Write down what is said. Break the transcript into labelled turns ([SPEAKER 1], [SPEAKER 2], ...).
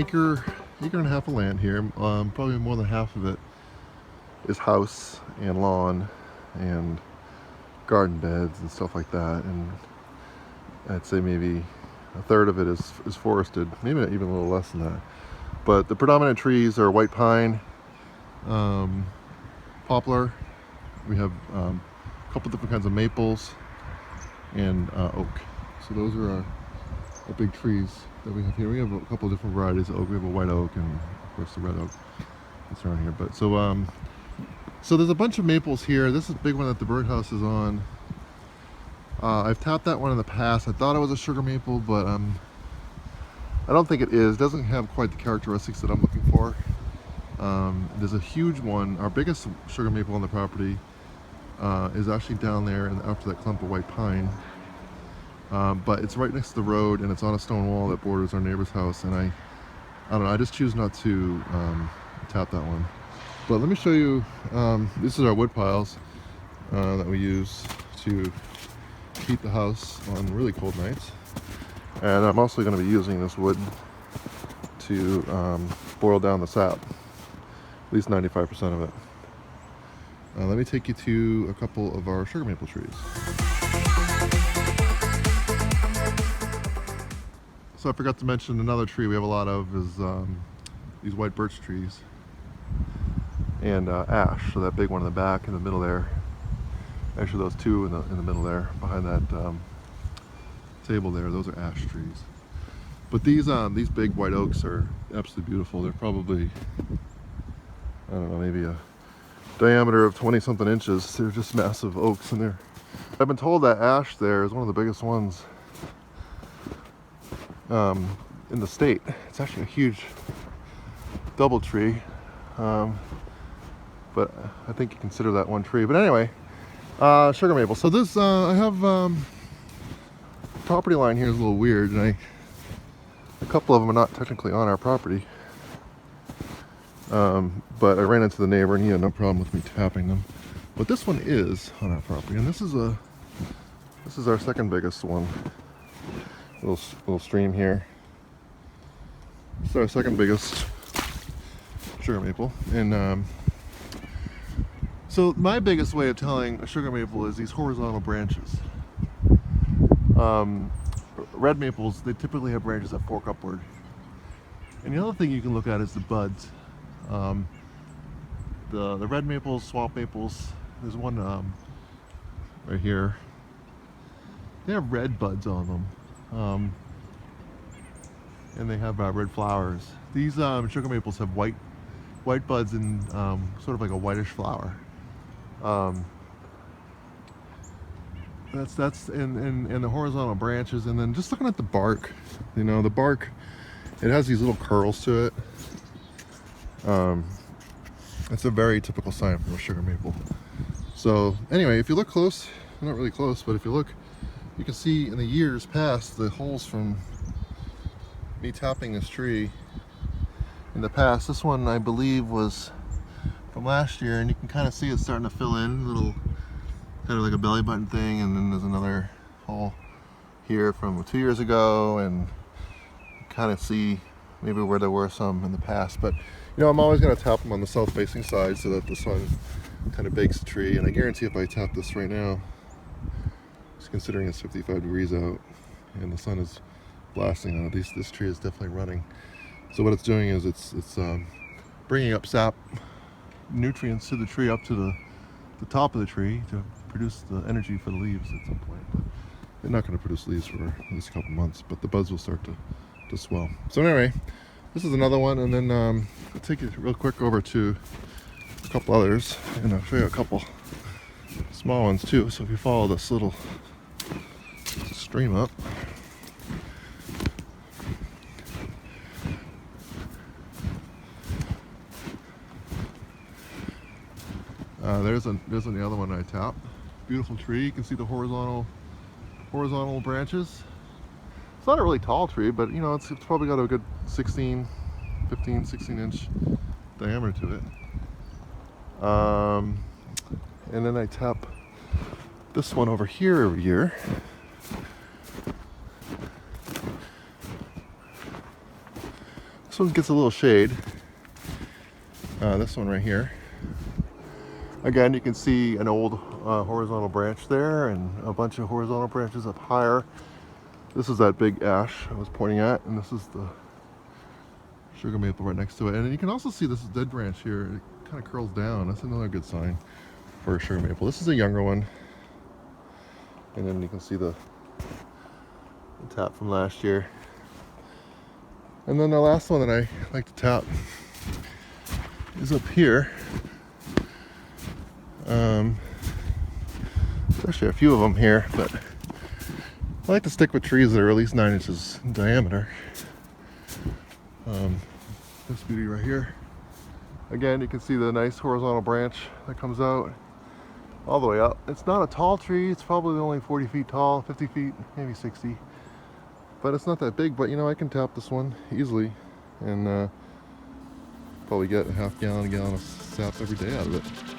[SPEAKER 1] acre and a half of land here. Probably more than half of it is house and lawn and garden beds and stuff like that. And I'd say maybe a third of it is forested, maybe even a little less than that. But the predominant trees are white pine, poplar. We have a couple different kinds of maples and oak. So those are our big trees that we have here. We have a couple of different varieties of oak. We have a white oak and of course the red oak that's around here. But so there's a bunch of maples here. This is a big one that the birdhouse is on. I've tapped that one in the past. I thought it was a sugar maple, but I don't think it is. It doesn't have quite the characteristics that I'm looking for. There's a huge one. Our biggest sugar maple on the property is actually down there and after that clump of white pine. But it's right next to the road and it's on a stone wall that borders our neighbor's house, and I don't know, I just choose not to tap that one. But let me show you, this is our wood piles that we use to heat the house on really cold nights. And I'm also going to be using this wood to boil down the sap, at least 95% of it. Let me take you to a couple of our sugar maple trees. So I forgot to mention another tree we have a lot of is these white birch trees and ash. So that big one in the back, in the middle there. Actually, those two in the middle there, behind that table there, those are ash trees. But these big white oaks are absolutely beautiful. They're probably, I don't know, maybe a diameter of 20-something inches. They're just massive oaks, and I've been told that ash there is one of the biggest ones in the state. It's actually a huge double tree, but I think you consider that one tree. But anyway, sugar maple. So this, I have property line here is a little weird, and a couple of them are not technically on our property. But I ran into the neighbor and he had no problem with me tapping them. But this one is on our property, and this is our second biggest one. Little stream here. This is our second biggest sugar maple, and so my biggest way of telling a sugar maple is these horizontal branches. Red maples, they typically have branches that fork upward. And the other thing you can look at is the buds. The red maples, swamp maples, there's one right here. They have red buds on them, and they have red flowers. These sugar maples have white buds and sort of like a whitish flower. That's in the horizontal branches. And then just looking at the bark, you know, the bark, it has these little curls to it. It's a very typical sign from a sugar maple. So anyway, if you look close, not really close, but if you look, you can see in the years past the holes from me tapping this tree in the past. This one I believe was from last year, and you can kind of see it's starting to fill in, little kind of like a belly button thing. And then there's another hole here from 2 years ago, and you kind of see maybe where there were some in the past. But you know, I'm always going to tap them on the south facing side so that the sun kind of bakes the tree. And I guarantee if I tap this right now, just considering it's 55 degrees out and the sun is blasting on it, this tree is definitely running. So what it's doing is it's bringing up sap, nutrients to the tree, up to the top of the tree to produce the energy for the leaves at some point. But they're not going to produce leaves for at least a couple months, but the buds will start to swell. So anyway, this is another one, and then I'll take you real quick over to a couple others, and I'll show you a couple small ones too. So if you follow this little stream up, there's the other one I tapped. Beautiful tree. You can see the horizontal branches. It's not a really tall tree, but you know, it's probably got a good 16 inch diameter to it. And then I tap this one over here every year. This one gets a little shade. This one right here. Again, you can see an old horizontal branch there and a bunch of horizontal branches up higher. This is that big ash I was pointing at, and this is the sugar maple right next to it. And you can also see this dead branch here. It kind of curls down. That's another good sign for a sugar maple. This is a younger one. And then you can see the tap from last year. And then the last one that I like to tap is up here. There's actually a few of them here, but I like to stick with trees that are at least 9 inches in diameter. This beauty right here. Again, you can see the nice horizontal branch that comes out all the way up. It's not a tall tree. It's probably only 40 feet tall, 50 feet, maybe 60. But it's not that big, but you know, I can tap this one easily and probably get a half gallon, a gallon of sap every day out of it.